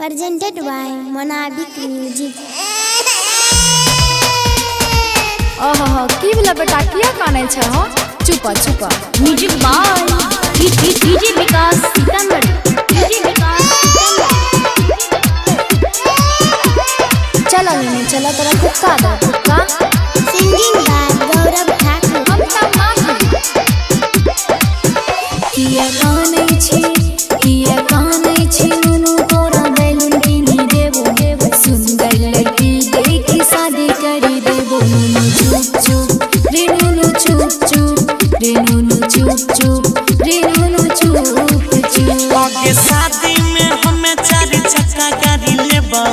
presented by Monabik Music। ओहो की बोला बेटा किया काने छ हो चुप चुप music by DJ Vikas Sitamarhi DJ Vikas चला लेने चला तेरा कुक्का दे कुक्का Singing by Gaurav Thakur। हम त माही किया काने छी नुनु तोरा बैलून किनी देबो सुंदर लड़की देखी शादी करी देबो नुनु चुप चुप रे नुनु चुप चुप रे नुनु चुप चुप रे नुनु चुप चुप आगे शादी में हमें 4 चक्का गाड़ी लेबो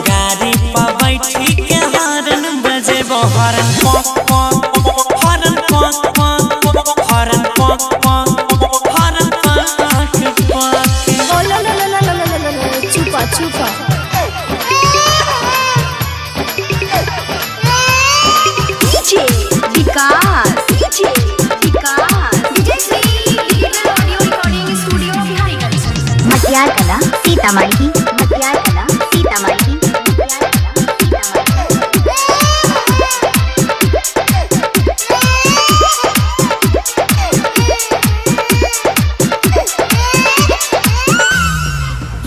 गाड़ी पर बैठी के हॉर्न बजेबो हॉर्न पॉक पॉक हॉर्न पॉक पॉक हॉर्न पॉक पॉक हॉर्न पॉक पॉक ओ ला ला ला ला ला ला ला चुपा चुपा DJ Vikas DJ Shri digital audio recording studio Biharigunj Matiyar Kala Sitamarhi मटियार कला सीतामढ़ी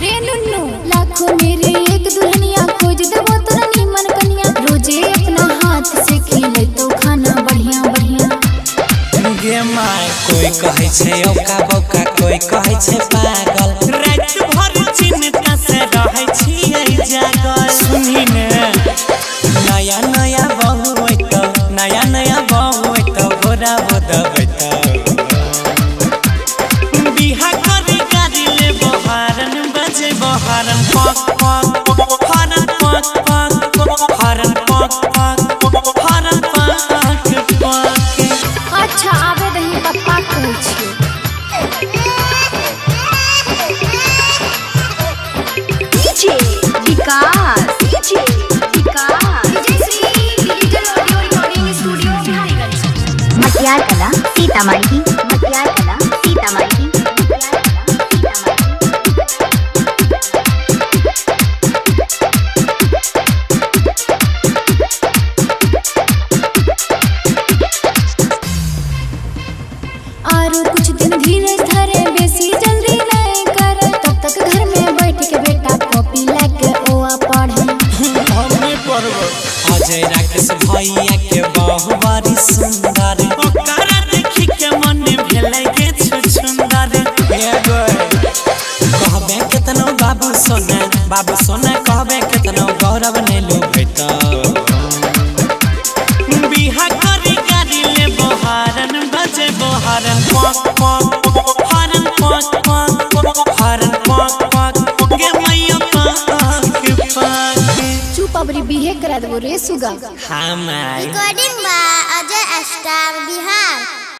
रे नुन्नू लाखों मेरे एक दुल्हनिया खोज देबो तोरा नीमन कनिया रोजे अपना हाथ से खिले तो खाना बढ़िया बढ़िया गे माय कोई कहे छे औका बौका कोई कहे छे पागल रात भर चिंता से रहै छियै जागल सुनी ने नया नया बहू होइतो नया नया बहू होइतो गोरा बोदबैतो बिहा करे गाड़ी ले बहारन बजे बहारन पक पक हॉर्न पक पक हॉर्न पक पक हॉर्न पक पक अच्छा आवे दही पप्पा कहै छियै DJ Vikas DJ Shri digital audio recording studio Biharigunj Matiyar Kala Sitamarhi मटियार कला सीतामढ़ी आरो कुछ दिन धीरे धरे बेसी जल्दी नहीं कर तब तक घर में बैठ के बेटा कॉपी लेके ओआ पढ़े हमें पढ़बो अजय राकेश भैया के बहु बड़ी सुंदर ओकरा देखि के मन भेलै के सुंदर एगो कहबे केतनो बाबू सोना कहबे केतनो गौरव ने लुभैतो बिहा करी गाड़ी ले बहारन बजे बहारन पक पक हॉर्न पक पक हॉर्न पक पक गे मैया पक पक चुप अबरी बिहे करा देबो रे सुगा हाँ माय Recording by Ajay Star Bihar।